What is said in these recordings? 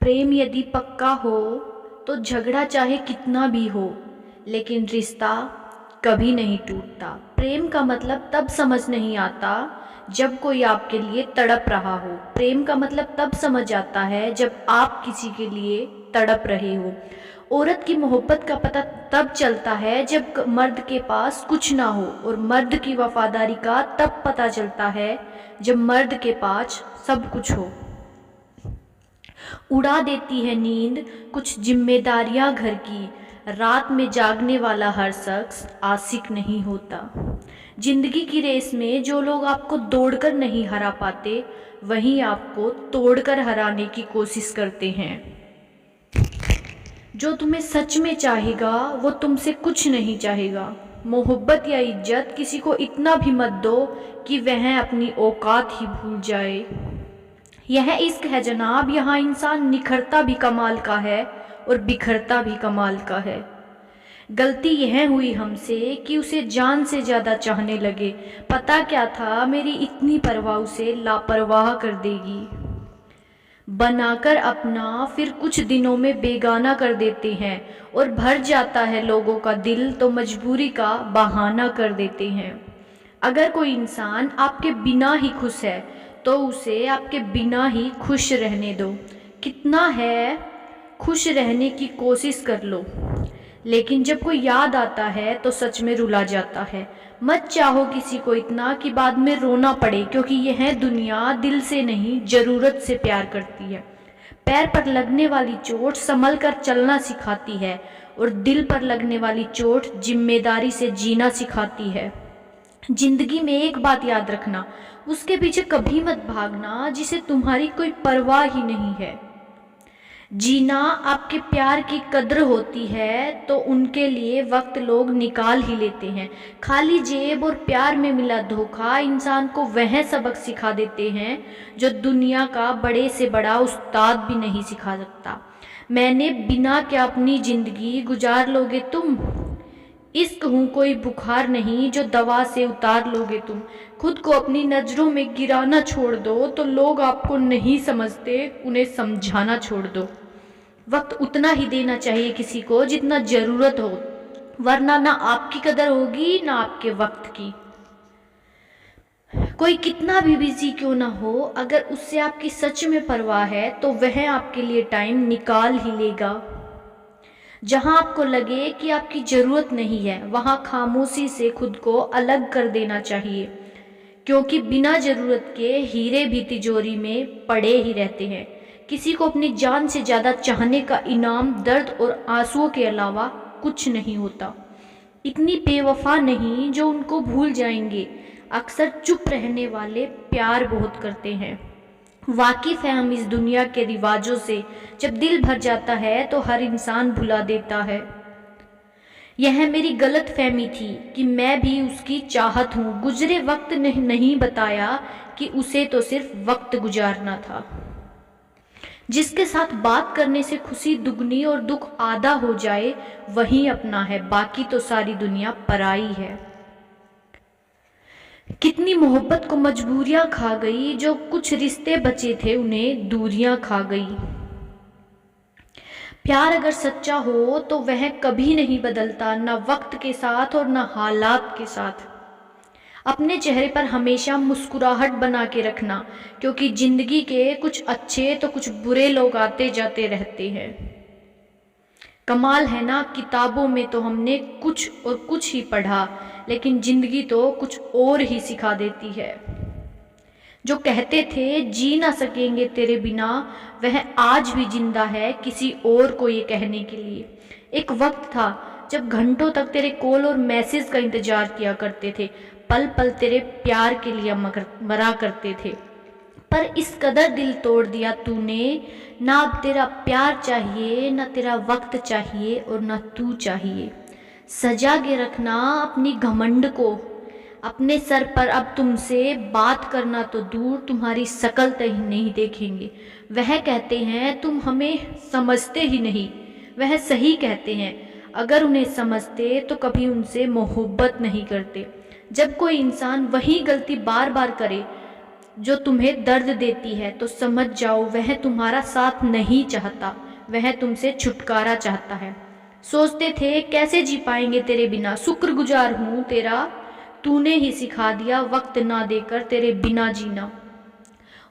प्रेम यदि पक्का हो तो झगड़ा चाहे कितना भी हो, लेकिन रिश्ता कभी नहीं टूटता। प्रेम का मतलब तब समझ नहीं आता जब कोई आपके लिए तड़प रहा हो। प्रेम का मतलब तब समझ आता है जब आप किसी के लिए तड़प रहे हो। औरत की मोहब्बत का पता तब चलता है जब मर्द के पास कुछ ना हो, और मर्द की वफादारी का तब पता चलता है जब मर्द के पास सब कुछ हो। उड़ा देती है नींद कुछ जिम्मेदारियां घर की, रात में जागने वाला हर शख्स आशिक नहीं होता। जिंदगी की रेस में जो लोग आपको दौड़कर नहीं हरा पाते, वहीं आपको तोड़कर हराने की कोशिश करते हैं। जो तुम्हें सच में चाहेगा वो तुमसे कुछ नहीं चाहेगा। मोहब्बत या इज्जत किसी को इतना भी मत दो कि वह अपनी औकात ही भूल जाए। यह इश्क है जनाब, यहाँ इंसान निखरता भी कमाल का है और बिखरता भी कमाल का है। गलती यह हुई हमसे कि उसे जान से ज़्यादा चाहने लगे। पता क्या था मेरी इतनी परवाह उसे लापरवाह कर देगी। बनाकर अपना फिर कुछ दिनों में बेगाना कर देते हैं, और भर जाता है लोगों का दिल तो मजबूरी का बहाना कर देते हैं। अगर कोई इंसान आपके बिना ही खुश है तो उसे आपके बिना ही खुश रहने दो। कितना है खुश रहने की कोशिश कर लो, लेकिन जब कोई याद आता है तो सच में रुला जाता है। मत चाहो किसी को इतना कि बाद में रोना पड़े, क्योंकि यह दुनिया दिल से नहीं ज़रूरत से प्यार करती है। पैर पर लगने वाली चोट संभल कर चलना सिखाती है, और दिल पर लगने वाली चोट जिम्मेदारी से जीना सिखाती है। जिंदगी में एक बात याद रखना, उसके पीछे कभी मत भागना जिसे तुम्हारी कोई परवाह ही नहीं है। जीना आपके प्यार की कद्र होती है तो उनके लिए वक्त लोग निकाल ही लेते हैं। खाली जेब और प्यार में मिला धोखा इंसान को वह सबक सिखा देते हैं जो दुनिया का बड़े से बड़ा उस्ताद भी नहीं सिखा सकता। मैंने बिना क्या अपनी जिंदगी गुजार लोगे तुम। इश्क हूँ कोई बुखार नहीं जो दवा से उतार लोगे तुम। खुद को अपनी नज़रों में गिराना छोड़ दो तो लोग आपको नहीं समझते, उन्हें समझाना छोड़ दो। वक्त उतना ही देना चाहिए किसी को जितना ज़रूरत हो, वरना ना आपकी कदर होगी ना आपके वक्त की। कोई कितना भी बिजी क्यों ना हो, अगर उससे आपकी सच में परवाह है तो वह आपके लिए टाइम निकाल ही लेगा। जहां आपको लगे कि आपकी ज़रूरत नहीं है, वहां खामोशी से खुद को अलग कर देना चाहिए, क्योंकि बिना ज़रूरत के हीरे भी तिजोरी में पड़े ही रहते हैं। किसी को अपनी जान से ज़्यादा चाहने का इनाम दर्द और आंसुओं के अलावा कुछ नहीं होता। इतनी बेवफा नहीं जो उनको भूल जाएंगे। अक्सर चुप रहने वाले प्यार बहुत करते हैं। वाकिफ है हम इस दुनिया के रिवाजों से, जब दिल भर जाता है तो हर इंसान भुला देता है। यह मेरी गलत फहमी थी कि मैं भी उसकी चाहत हूँ। गुजरे वक्त ने नहीं बताया कि उसे तो सिर्फ वक्त गुजारना था। जिसके साथ बात करने से खुशी दुगनी और दुख आधा हो जाए वही अपना है, बाकी तो सारी दुनिया पराई है। कितनी मोहब्बत को मजबूरियां खा गई, जो कुछ रिश्ते बचे थे उन्हें दूरियां खा गई। प्यार अगर सच्चा हो तो वह कभी नहीं बदलता, ना वक्त के साथ और ना हालात के साथ। अपने चेहरे पर हमेशा मुस्कुराहट बना के रखना, क्योंकि जिंदगी के कुछ अच्छे तो कुछ बुरे लोग आते जाते रहते हैं। कमाल है ना, किताबों में तो हमने कुछ और कुछ ही पढ़ा, लेकिन जिंदगी तो कुछ और ही सिखा देती है। जो कहते थे जी ना सकेंगे तेरे बिना, वह आज भी जिंदा है किसी और को ये कहने के लिए। एक वक्त था जब घंटों तक तेरे कॉल और मैसेज का इंतजार किया करते थे, पल पल तेरे प्यार के लिए मरा करते थे। पर इस कदर दिल तोड़ दिया तूने, ना अब तेरा प्यार चाहिए, ना तेरा वक्त चाहिए और ना तू चाहिए। सजा के रखना अपनी घमंड को अपने सर पर। अब तुमसे बात करना तो दूर, तुम्हारी शकल तक नहीं देखेंगे। वह कहते हैं तुम हमें समझते ही नहीं। वह सही कहते हैं, अगर उन्हें समझते तो कभी उनसे मोहब्बत नहीं करते। जब कोई इंसान वही गलती बार बार करे जो तुम्हें दर्द देती है तो समझ जाओ वह तुम्हारा साथ नहीं चाहता, वह तुमसे छुटकारा चाहता है। सोचते थे कैसे जी पाएंगे तेरे बिना, शुक्रगुजार हूँ तेरा, तूने ही सिखा दिया वक्त ना देकर तेरे बिना जीना।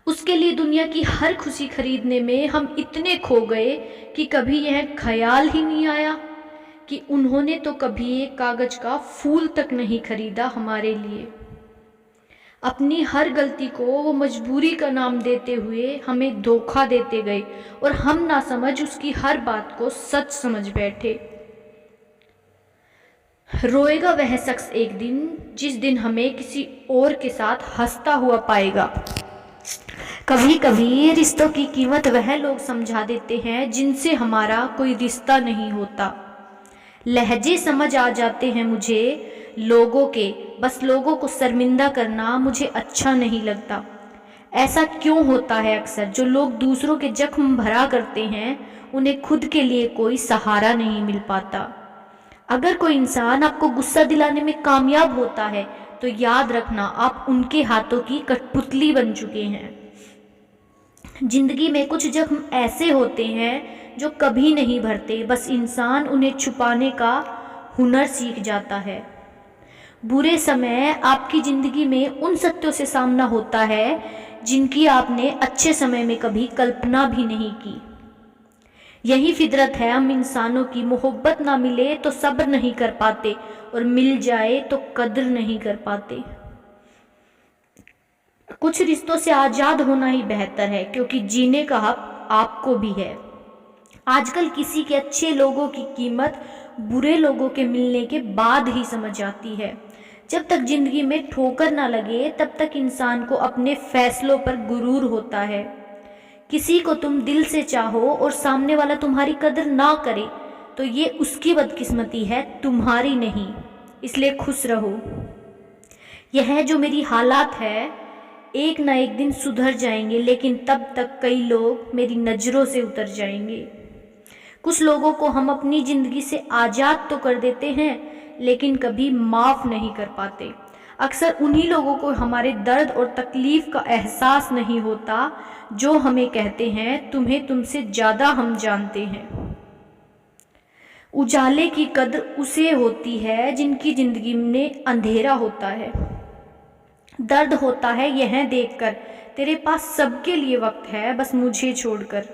उसके लिए दुनिया की हर खुशी खरीदने में हम इतने खो गए कि कभी यह ख्याल ही नहीं आया कि उन्होंने तो कभी एक कागज का फूल तक नहीं खरीदा हमारे लिए। अपनी हर गलती को वो मजबूरी का नाम देते हुए हमें धोखा देते गए और हम ना समझ उसकी हर बात को सच समझ बैठे। रोएगा वह शख्स एक दिन जिस दिन हमें किसी और के साथ हंसता हुआ पाएगा। कभी कभी रिश्तों की कीमत वह लोग समझा देते हैं जिनसे हमारा कोई रिश्ता नहीं होता। लहजे समझ आ जाते हैं मुझे लोगों के, बस लोगों को शर्मिंदा करना मुझे अच्छा नहीं लगता। ऐसा क्यों होता है अक्सर, जो लोग दूसरों के जख्म भरा करते हैं उन्हें खुद के लिए कोई सहारा नहीं मिल पाता। अगर कोई इंसान आपको गुस्सा दिलाने में कामयाब होता है तो याद रखना आप उनके हाथों की कठपुतली बन चुके हैं। जिंदगी में कुछ जख्म ऐसे होते हैं जो कभी नहीं भरते, बस इंसान उन्हें छुपाने का हुनर सीख जाता है। बुरे समय आपकी ज़िंदगी में उन सत्यों से सामना होता है जिनकी आपने अच्छे समय में कभी कल्पना भी नहीं की। यही फितरत है हम इंसानों की, मोहब्बत ना मिले तो सब्र नहीं कर पाते और मिल जाए तो कद्र नहीं कर पाते। कुछ रिश्तों से आज़ाद होना ही बेहतर है क्योंकि जीने का हक आपको भी है। आजकल किसी के अच्छे लोगों की कीमत बुरे लोगों के मिलने के बाद ही समझ आती है। जब तक जिंदगी में ठोकर ना लगे तब तक इंसान को अपने फैसलों पर गुरूर होता है। किसी को तुम दिल से चाहो और सामने वाला तुम्हारी कदर ना करे तो ये उसकी बदकिस्मती है, तुम्हारी नहीं। इसलिए खुश रहो। यह जो मेरी हालात है एक ना एक दिन सुधर जाएंगे, लेकिन तब तक कई लोग मेरी नज़रों से उतर जाएंगे। कुछ लोगों को हम अपनी ज़िंदगी से आज़ाद तो कर देते हैं लेकिन कभी माफ़ नहीं कर पाते। अक्सर उन्हीं लोगों को हमारे दर्द और तकलीफ़ का एहसास नहीं होता जो हमें कहते हैं तुम्हें तुमसे ज़्यादा हम जानते हैं। उजाले की कद्र उसे होती है जिनकी ज़िंदगी में अंधेरा होता है। दर्द होता है यह देखकर तेरे पास सबके लिए वक्त है, बस मुझे छोड़कर।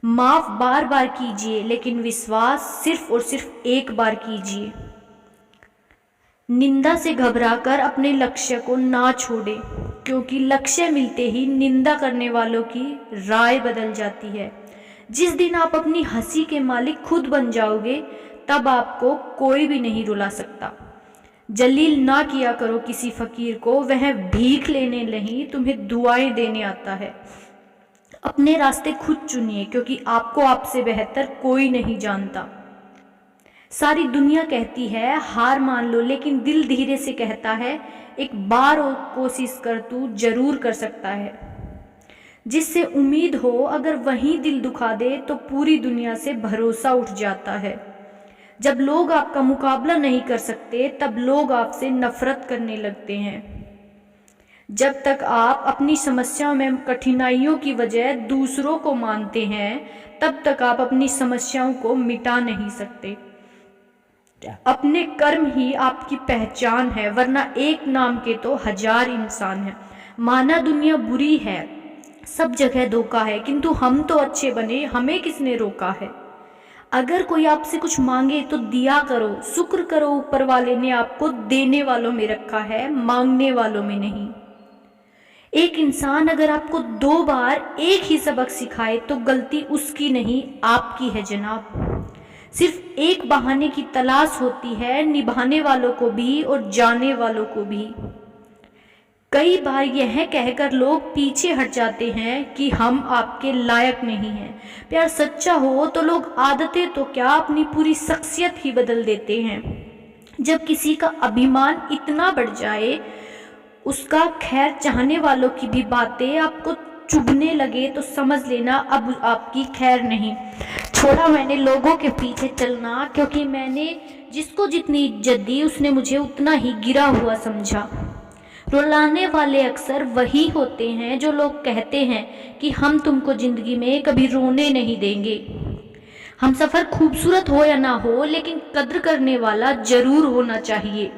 माफ़ बार बार कीजिए लेकिन विश्वास सिर्फ और सिर्फ एक बार कीजिए। निंदा से घबराकर अपने लक्ष्य को ना छोड़े क्योंकि लक्ष्य मिलते ही निंदा करने वालों की राय बदल जाती है। जिस दिन आप अपनी हंसी के मालिक खुद बन जाओगे तब आपको कोई भी नहीं रुला सकता। जलील ना किया करो किसी फकीर को, वह भीख लेने नहीं तुम्हें दुआएं देने आता है। अपने रास्ते खुद चुनिए क्योंकि आपको आपसे बेहतर कोई नहीं जानता। सारी दुनिया कहती है हार मान लो, लेकिन दिल धीरे से कहता है एक बार और कोशिश कर, तू जरूर कर सकता है। जिससे उम्मीद हो अगर वही दिल दुखा दे तो पूरी दुनिया से भरोसा उठ जाता है। जब लोग आपका मुकाबला नहीं कर सकते तब लोग आपसे नफरत करने लगते हैं। जब तक आप अपनी समस्याओं में कठिनाइयों की वजह दूसरों को मानते हैं तब तक आप अपनी समस्याओं को मिटा नहीं सकते। अपने कर्म ही आपकी पहचान है, वरना एक नाम के तो हजार इंसान हैं। माना दुनिया बुरी है, सब जगह धोखा है, किंतु हम तो अच्छे बने, हमें किसने रोका है। अगर कोई आपसे कुछ मांगे तो दिया करो, शुक्र करो ऊपर वाले ने आपको देने वालों में रखा है, मांगने वालों में नहीं। एक इंसान अगर आपको 2 बार एक ही सबक सिखाए तो गलती उसकी नहीं आपकी है जनाब। सिर्फ एक बहाने की तलाश होती है निभाने वालों को भी और जाने वालों को भी। कई बार यह कहकर लोग पीछे हट जाते हैं कि हम आपके लायक नहीं हैं। प्यार सच्चा हो तो लोग आदतें तो क्या अपनी पूरी शख्सियत ही बदल देते हैं। जब किसी का अभिमान इतना बढ़ जाए उसका खैर चाहने वालों की भी बातें आपको चुभने लगे तो समझ लेना अब आपकी खैर नहीं। छोड़ा मैंने लोगों के पीछे चलना क्योंकि मैंने जिसको जितनी इज्जत दी उसने मुझे उतना ही गिरा हुआ समझा। रुलाने वाले अक्सर वही होते हैं जो लोग कहते हैं कि हम तुमको ज़िंदगी में कभी रोने नहीं देंगे। हम सफ़र खूबसूरत हो या ना हो, लेकिन कद्र करने वाला ज़रूर होना चाहिए।